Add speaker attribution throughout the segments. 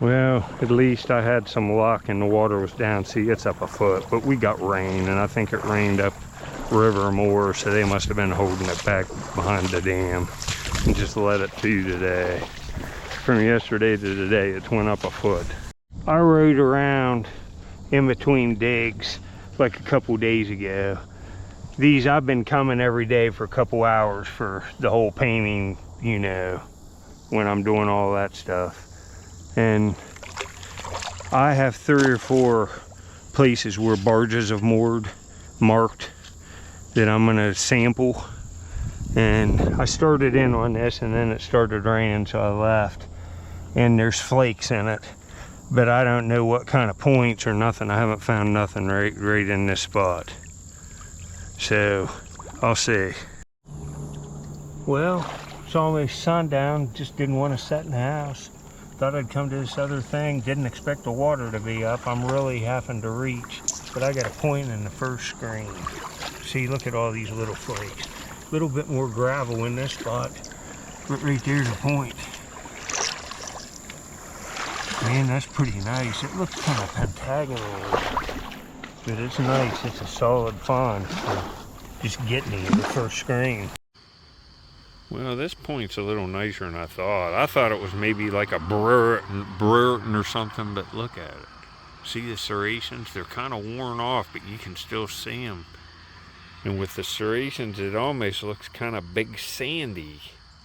Speaker 1: Well, at least I had some luck and the water was down. See, it's up a foot, but we got rain, and I think it rained up river more, so they must have been holding it back behind the dam and just let it through today. From yesterday to today, it's went up a foot. I rode around in between digs like a couple days ago. These, I've been coming every day for a couple hours for the whole painting, you know, when I'm doing all that stuff. And I have 3 or 4 places where barges have moored, marked, that I'm gonna sample. And I started in on this and then it started raining, so I left. And there's flakes in it, but I don't know what kind of points or nothing. I haven't found nothing right in this spot. So I'll see. Well, it's almost sundown. Just didn't want to sit in the house. Thought I'd come to this other thing. Didn't expect the water to be up. I'm really having to reach, but I got a point in the first screen. See, look at all these little flakes. A little bit more gravel in this spot, but right there's a point. Man, that's pretty nice. It looks kind of pentagonal, but it's nice. It's a solid find for just getting me in the first screen. Well, this point's a little nicer than I thought. I thought it was maybe like a Brereton or something, but look at it. See the serrations? They're kind of worn off, but you can still see them. And with the serrations, it almost looks kind of big sandy.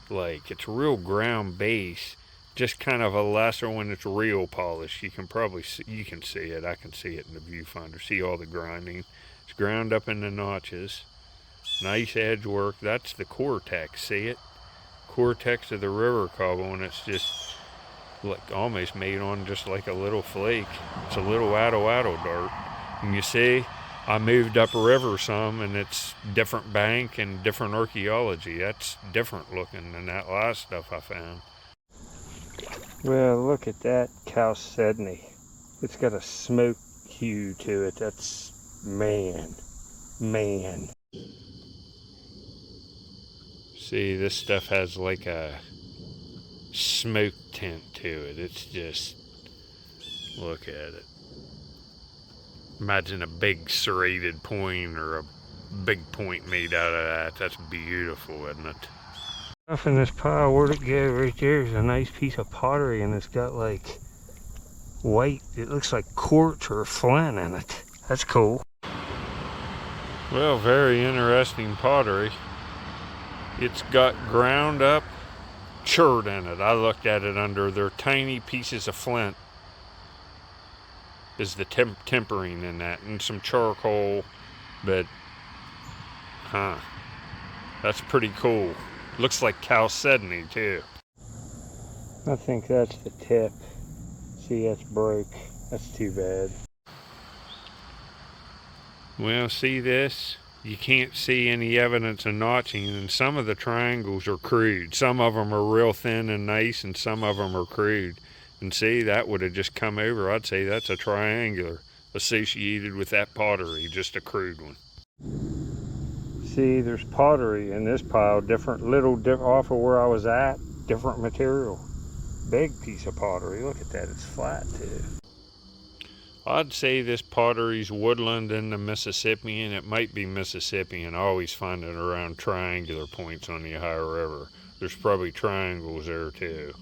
Speaker 1: Like it's real ground base. Just kind of a lesser when it's real polished. You can probably see, you can see it. I can see it in the viewfinder. See all the grinding. It's ground up in the notches. Nice edge work. That's the cortex. See it? Cortex of the river cobble, and it's just like almost made on just like a little flake. It's a little wattle dart. And you see, I moved up river some, and it's different bank and different archaeology. That's different looking than that last stuff I found. Well, look at that Cousteau. It's got a smoke hue to it. That's, man. See, this stuff has like a smoke tint to it. It's just, look at it. Imagine a big serrated point or a big point made out of that. That's beautiful, isn't it? Stuff in this pile, where'd it go? Right there's a nice piece of pottery, and it's got like white, it looks like quartz or flint in it. That's cool. Well, very interesting pottery. It's got ground up chert in it. I looked at it under. They're tiny pieces of flint is the tempering in that, and some charcoal, but that's pretty cool. Looks like chalcedony too. I think that's the tip. See, that's broke. That's too bad. Well, see this? You can't see any evidence of notching, and some of the triangles are crude. Some of them are real thin and nice, and some of them are crude. And see, that would have just come over. I'd say that's a triangular associated with that pottery, just a crude one. See, there's pottery in this pile, different off of where I was at, different material. Big piece of pottery. Look at that, it's flat too. I'd say this pottery's woodland in the Mississippian. It might be Mississippian. I always find it around triangular points on the Ohio River. There's probably triangles there too.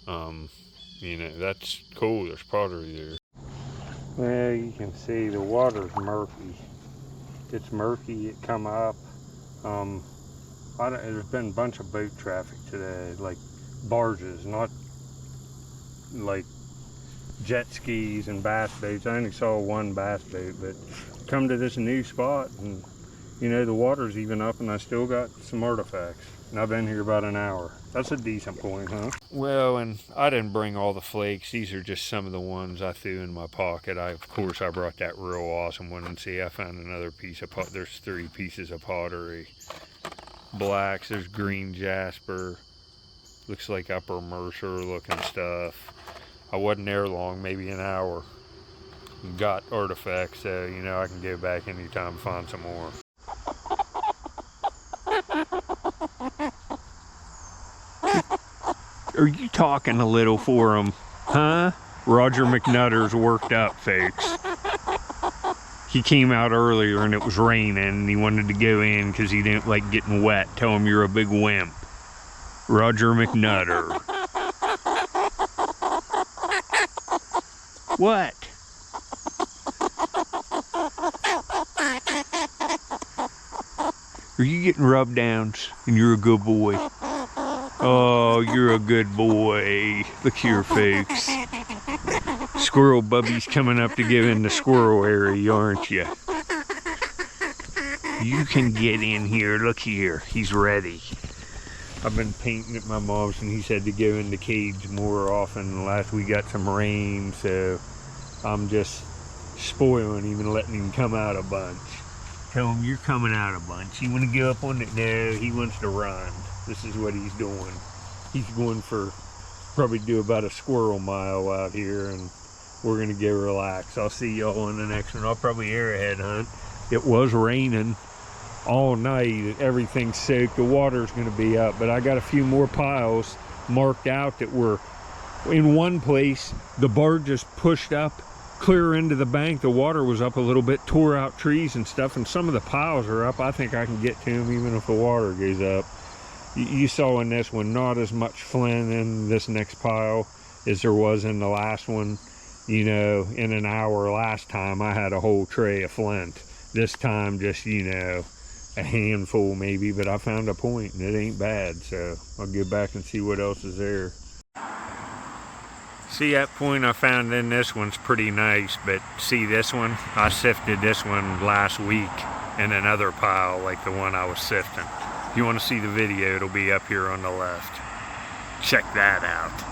Speaker 1: You know, that's cool. There's pottery there. Well, you can see the water's murky. It's murky. It come up. There's been a bunch of boat traffic today, like barges, not like jet skis and bass boats. I only saw one bass boat, but come to this new spot, and you know, the water's even up, and I still got some artifacts. And I've been here about an hour. That's a decent point, huh? Well, and I didn't bring all the flakes. These are just some of the ones I threw in my pocket. Of course, I brought that real awesome one, and see, I found another piece of pottery. There's 3 pieces of pottery. Blacks, there's green jasper. Looks like Upper Mercer looking stuff. I wasn't there long, maybe an hour. Got artifacts, so, you know, I can go back anytime and find some more. Are you talking a little for them, huh? Roger McNutter's worked up, folks. He came out earlier and it was raining and he wanted to go in because he didn't like getting wet. Tell him you're a big wimp. Roger McNutter. What? Are you getting rub downs? And you're a good boy. Oh, you're a good boy. Look here, folks. Squirrel Bubby's coming up to give in the squirrel area, aren't you? You can get in here. Look here. He's ready. I've been painting at my mom's and he said to go in the cage more often. Last we got some rain, so I'm just spoiling him and letting him come out a bunch. Tell him you're coming out a bunch. You want to go up on it? No, he wants to run. This is what he's doing. He's going for, probably do about a squirrel mile out here, and we're going to go relax. I'll see y'all on the next one. I'll probably arrowhead hunt. It was raining all night. Everything's soaked. The water's going to be up, but I got a few more piles marked out that were in one place. The bird just pushed up clear into the bank. The water was up a little bit, tore out trees and stuff, and some of the piles are up. I think I can get to them even if the water goes up. You saw in this one not as much Flint in this next pile as there was in the last one. You know, in an hour last time I had a whole tray of Flint. This time just, you know, a handful maybe, but I found a point and it ain't bad, so I'll go back and see what else is there. See, that point I found in this one's pretty nice, but see this one? I sifted this one last week in another pile like the one I was sifting. If you want to see the video, it'll be up here on the left. Check that out.